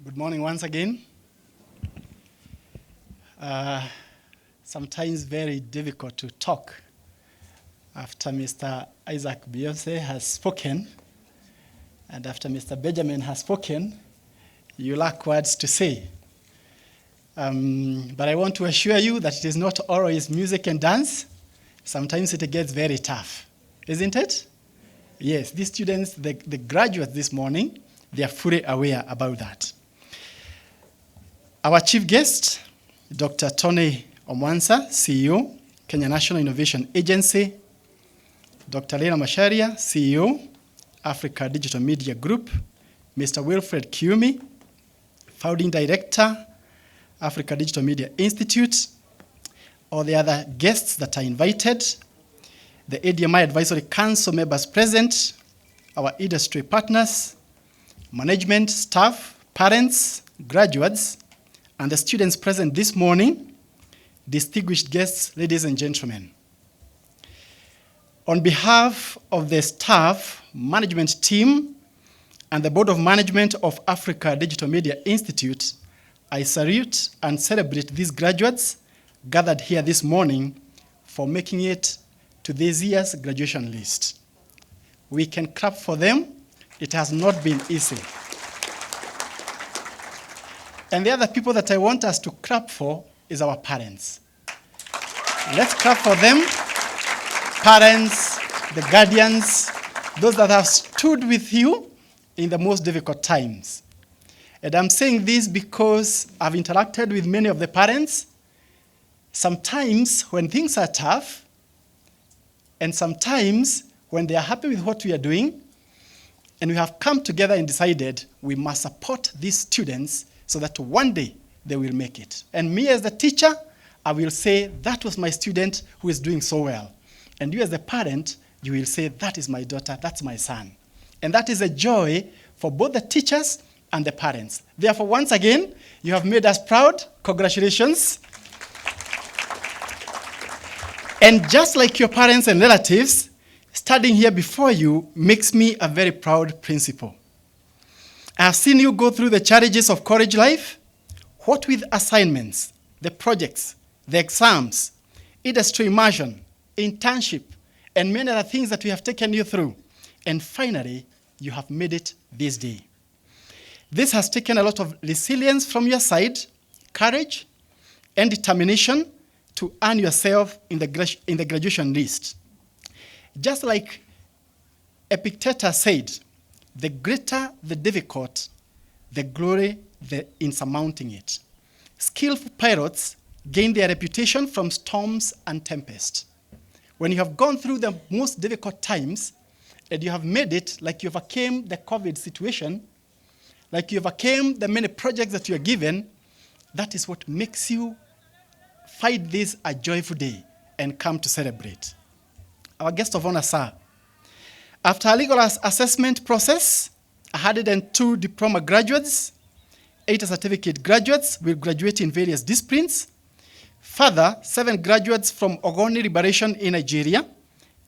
Good morning once again. Sometimes very difficult to talk after Mr. Isaac Beyonce has spoken, and after Mr. Benjamin has spoken, you lack words to say. But I want to assure you that it is not always music and dance. Sometimes it gets very tough, isn't it? Yes, these students, the graduates this morning, they are fully aware about that. Our chief guest, Dr. Tony Omwansa, CEO, Kenya National Innovation Agency, Dr. Lena Masharia, CEO, Africa Digital Media Group, Mr. Wilfred Kiumi, Founding Director, Africa Digital Media Institute, all the other guests that are invited, the ADMI Advisory Council members present, our industry partners, management, staff, parents, graduates, and the students present this morning, distinguished guests, ladies and gentlemen. On behalf of the staff, management team, and the Board of Management of Africa Digital Media Institute, I salute and celebrate these graduates gathered here this morning for making it to this year's graduation list. We can clap for them. It has not been easy. And the other people that I want us to clap for is our parents. Let's clap for them. Parents, the guardians, those that have stood with you in the most difficult times. And I'm saying this because I've interacted with many of the parents. Sometimes when things are tough, and sometimes when they are happy with what we are doing, and we have come together and decided we must support these students so that one day they will make it. And me as the teacher, I will say, that was my student who is doing so well. And you as the parent, you will say, that is my daughter, that's my son. And that is a joy for both the teachers and the parents. Therefore, once again, you have made us proud. Congratulations. And just like your parents and relatives, standing here before you makes me a very proud principal. I have seen you go through the challenges of college life, what with assignments, the projects, the exams, industry immersion, internship, and many other things that we have taken you through. And finally, you have made it this day. This has taken a lot of resilience from your side, courage, and determination to earn yourself in the graduation list. Just like Epictetus said, the greater the difficult, the glory in surmounting it. Skillful pilots gain their reputation from storms and tempests. When you have gone through the most difficult times, and you have made it, like you overcame the COVID situation, like you overcame the many projects that you are given, that is what makes you find this a joyful day and come to celebrate. Our guest of honor, sir. After a legal assessment process, 102 diploma graduates, 80 certificate graduates will graduate in various disciplines. Further, 7 graduates from Ogoni Liberation in Nigeria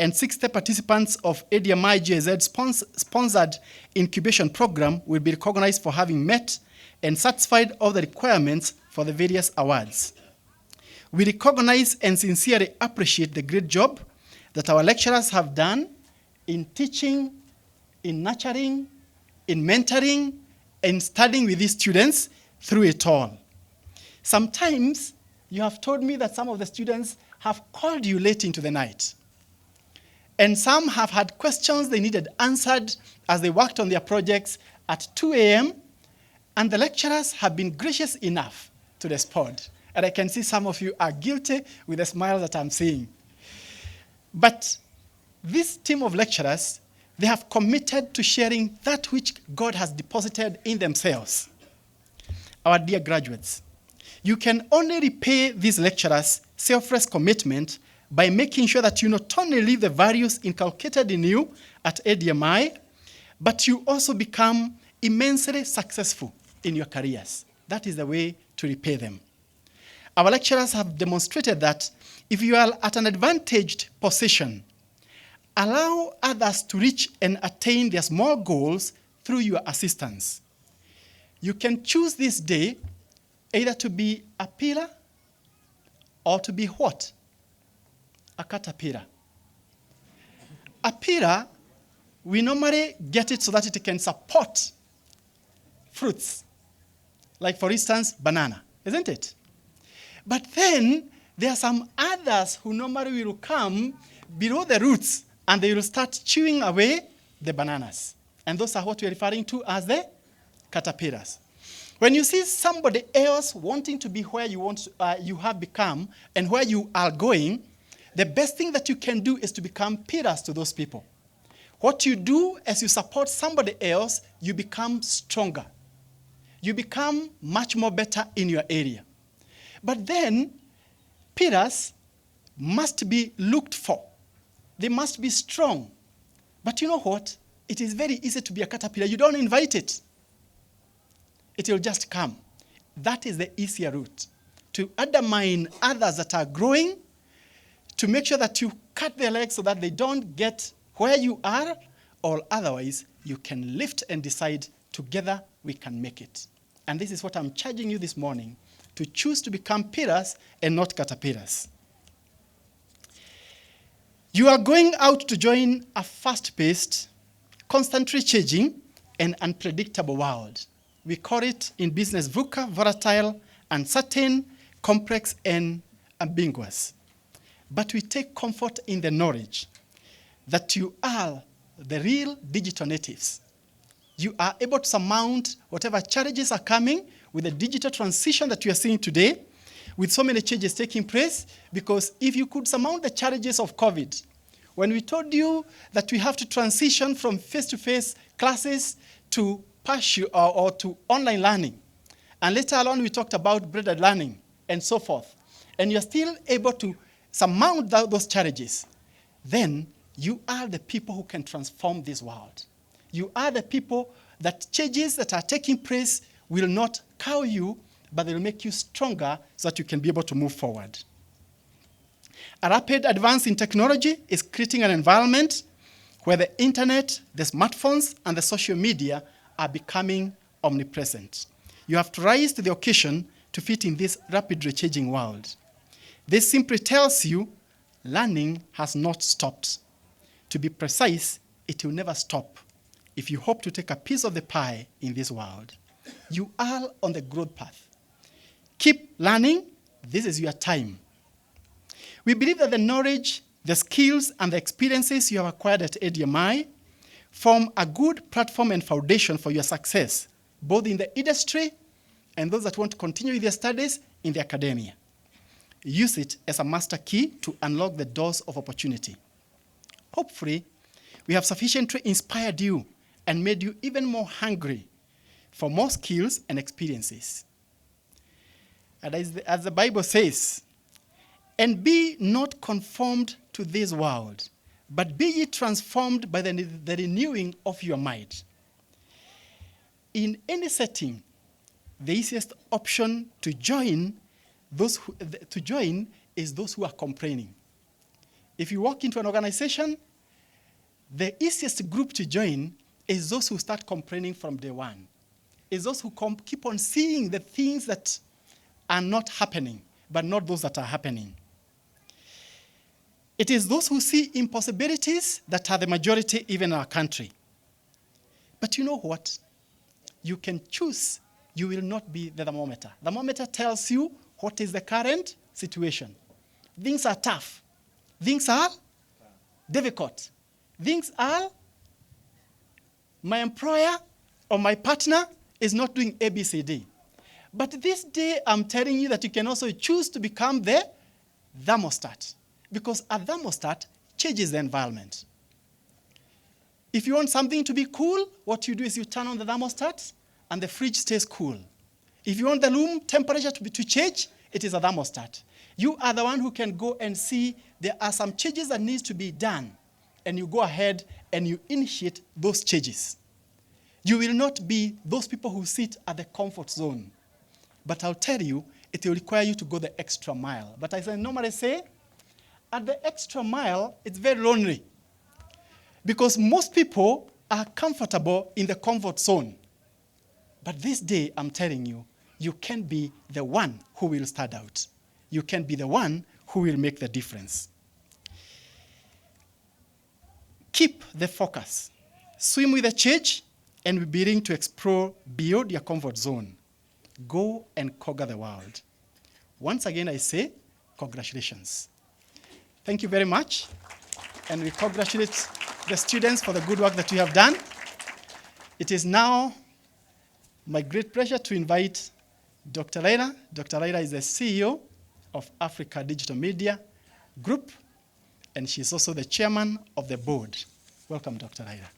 and 60 participants of ADMI GIZ sponsored incubation program will be recognized for having met and satisfied all the requirements for the various awards. We recognize and sincerely appreciate the great job that our lecturers have done in teaching, in nurturing, in mentoring, and studying with these students through it all. Sometimes you have told me that some of the students have called you late into the night. And some have had questions they needed answered as they worked on their projects at 2 a.m. And the lecturers have been gracious enough to respond. And I can see some of you are guilty with the smile that I'm seeing. But this team of lecturers, they have committed to sharing that which God has deposited in themselves. Our dear graduates, you can only repay these lecturers' selfless commitment by making sure that you not only live the values inculcated in you at ADMI, but you also become immensely successful in your careers. That is the way to repay them. Our lecturers have demonstrated that if you are at an advantaged position, allow others to reach and attain their small goals through your assistance. You can choose this day either to be a pillar or to be what? A caterpillar. A pillar, we normally get it so that it can support fruits. Like, for instance, banana, isn't it? But then there are some others who normally will come below the roots and they will start chewing away the bananas. And those are what we're referring to as the caterpillars. When you see somebody else wanting to be where you have become and where you are going, the best thing that you can do is to become pillars to those people. What you do as you support somebody else, you become stronger. You become much more better in your area. But then, pillars must be looked for. They must be strong. But you know what? It is very easy to be a caterpillar. You don't invite it. It will just come. That is the easier route. To undermine others that are growing, to make sure that you cut their legs so that they don't get where you are, or otherwise you can lift and decide together we can make it. And this is what I'm charging you this morning, to choose to become pillars and not caterpillars. You are going out to join a fast-paced, constantly changing, and unpredictable world. We call it in business VUCA, volatile, uncertain, complex, and ambiguous. But we take comfort in the knowledge that you are the real digital natives. You are able to surmount whatever challenges are coming with the digital transition that we are seeing today, with so many changes taking place, because if you could surmount the challenges of COVID, when we told you that we have to transition from face-to-face classes to partial or to online learning, and later on we talked about blended learning and so forth, and you're still able to surmount those challenges, then you are the people who can transform this world. You are the people that changes that are taking place will not cow you, but they will make you stronger so that you can be able to move forward. A rapid advance in technology is creating an environment where the internet, the smartphones, and the social media are becoming omnipresent. You have to rise to the occasion to fit in this rapidly changing world. This simply tells you learning has not stopped. To be precise, it will never stop if you hope to take a piece of the pie in this world. You are on the growth path. Keep learning. This is your time. We believe that the knowledge, the skills, and the experiences you have acquired at ADMI form a good platform and foundation for your success, both in the industry and those that want to continue with their studies in the academia. Use it as a master key to unlock the doors of opportunity. Hopefully, we have sufficiently inspired you and made you even more hungry for more skills and experiences. And as the Bible says, and be not conformed to this world, but be ye transformed by the renewing of your mind. In any setting, the easiest option to join is those who are complaining. If you walk into an organization, the easiest group to join is those who start complaining from day one. Is those who keep on seeing the things that are not happening, but not those that are happening. It is those who see impossibilities that are the majority even in our country. But you know what? You can choose. You will not be the thermometer. The thermometer tells you what is the current situation. Things are tough. Things are difficult. Things are, my employer or my partner is not doing ABCD. But this day, I'm telling you that you can also choose to become the thermostat, because a thermostat changes the environment. If you want something to be cool, what you do is you turn on the thermostat and the fridge stays cool. If you want the room temperature to change, it is a thermostat. You are the one who can go and see there are some changes that need to be done, and you go ahead and you initiate those changes. You will not be those people who sit at the comfort zone. But I'll tell you, it will require you to go the extra mile. But as I normally say, at the extra mile, it's very lonely. Because most people are comfortable in the comfort zone. But this day, I'm telling you, you can be the one who will stand out. You can be the one who will make the difference. Keep the focus. Swim with the church and be willing to explore beyond your comfort zone. Go and conquer the world. Once again, I say, congratulations. Thank you very much. And we congratulate the students for the good work that you have done. It is now my great pleasure to invite Dr. Laila. Dr. Laila is the CEO of Africa Digital Media Group, and she's also the chairman of the board. Welcome, Dr. Laila.